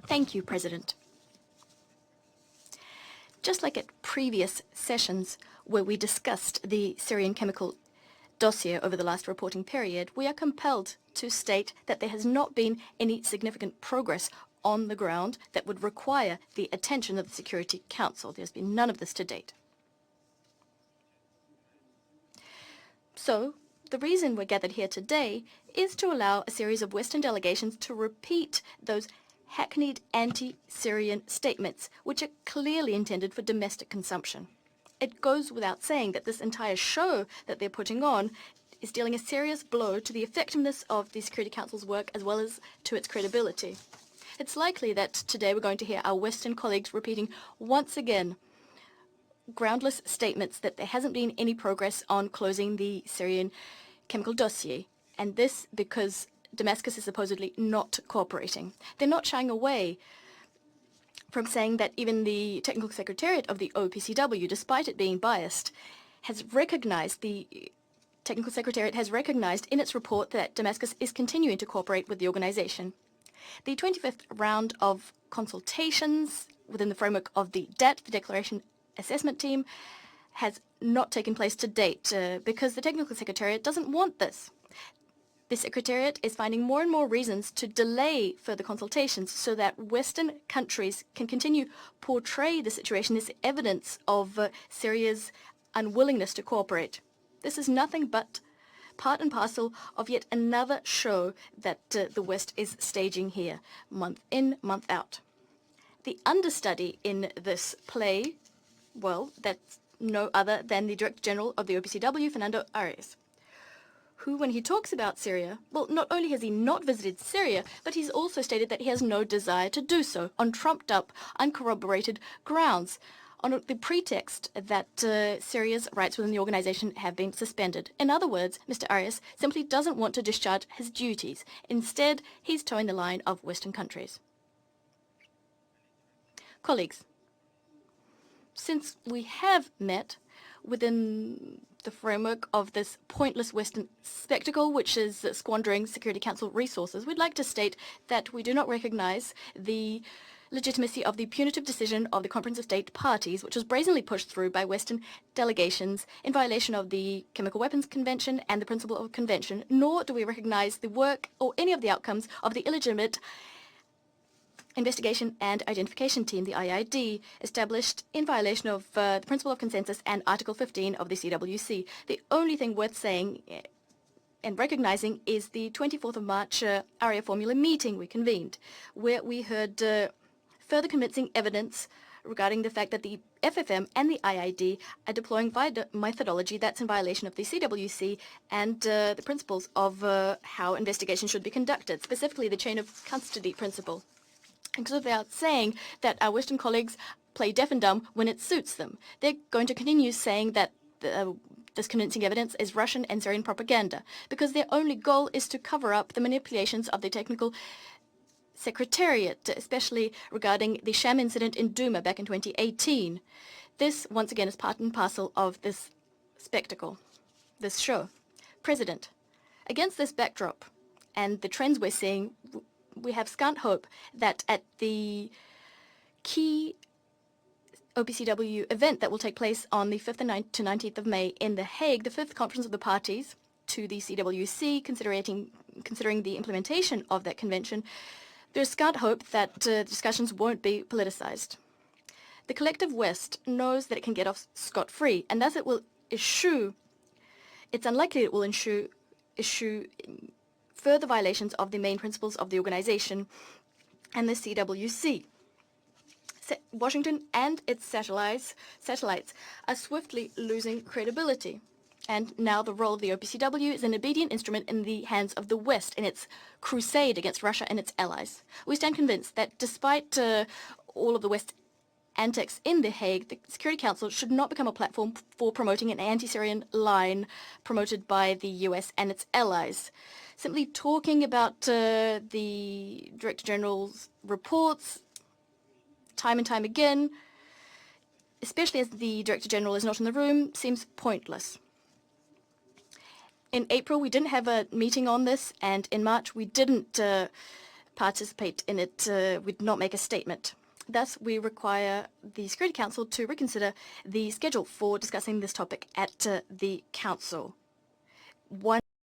Thank you, President. Just like at previous sessions where we discussed the Syrian chemical dossier over the last reporting period, we are compelled to state that there has not been any significant progress on the ground that would require the attention of the Security Council. There's been none of this to date. So, the reason we're gathered here today is to allow a series of Western delegations to repeat those hackneyed anti-Syrian statements, which are clearly intended for domestic consumption. It goes without saying that this entire show that they're putting on is dealing a serious blow to the effectiveness of the Security Council's work as well as to its credibility. It's likely that today we're going to hear our Western colleagues repeating once again groundless statements that there hasn't been any progress on closing the Syrian chemical dossier, and this because Damascus is supposedly not cooperating. They're not shying away from saying that even the Technical Secretariat of the OPCW, despite it being biased, has recognized Technical Secretariat has recognized in its report that Damascus is continuing to cooperate with the organization. The 25th round of consultations within the framework of the DAT, the Declaration Assessment Team, has not taken place to date because the Technical Secretariat doesn't want this. The Secretariat is finding more and more reasons to delay further consultations so that Western countries can continue portray the situation as evidence of Syria's unwillingness to cooperate. This is nothing but part and parcel of yet another show that the West is staging here, month in, month out. The understudy in this play, well, that's no other than the Director General of the OPCW, Fernando Arias, who, when he talks about Syria, well, not only has he not visited Syria, but he's also stated that he has no desire to do so on trumped-up, uncorroborated grounds, on the pretext that Syria's rights within the organization have been suspended. In other words, Mr. Arias simply doesn't want to discharge his duties. Instead, he's towing the line of Western countries. Colleagues, since we have met within the framework of this pointless Western spectacle, which is squandering Security Council resources, we'd like to state that we do not recognize the legitimacy of the punitive decision of the Conference of State Parties, which was brazenly pushed through by Western delegations in violation of the Chemical Weapons Convention and the Principle of Convention, nor do we recognize the work or any of the outcomes of the illegitimate Investigation and Identification Team, the IID, established in violation of the Principle of Consensus and Article 15 of the CWC. The only thing worth saying and recognizing is the 24th of March ARIA Formula meeting we convened, where we heard further convincing evidence regarding the fact that the FFM and the IID are deploying methodology that's in violation of the CWC and the principles of how investigations should be conducted, specifically the chain of custody principle. And goes without saying that our Western colleagues play deaf and dumb when it suits them. They're going to continue saying that this convincing evidence is Russian and Syrian propaganda, because their only goal is to cover up the manipulations of the Technical Secretariat, especially regarding the sham incident in Duma back in 2018. This, once again, is part and parcel of this spectacle, this show. President, against this backdrop and the trends we're seeing, we have scant hope that at the key OPCW event that will take place on the 5th and to 19th of May in The Hague, the 5th Conference of the Parties to the CWC, considering the implementation of that convention, there's scant hope that discussions won't be politicized. The collective West knows that it can get off scot-free, and thus it will it's unlikely it will issue further violations of the main principles of the organization and the CWC. Washington and its satellites are swiftly losing credibility. And now the role of the OPCW is an obedient instrument in the hands of the West in its crusade against Russia and its allies. We stand convinced that despite all of the West's antics in The Hague, the Security Council should not become a platform for promoting an anti-Syrian line promoted by the US and its allies. Simply talking about the Director General's reports time and time again, especially as the Director General is not in the room, seems pointless. In April, we didn't have a meeting on this, and in March, we didn't participate in it, would not make a statement. Thus, we require the Security Council to reconsider the schedule for discussing this topic at the Council. One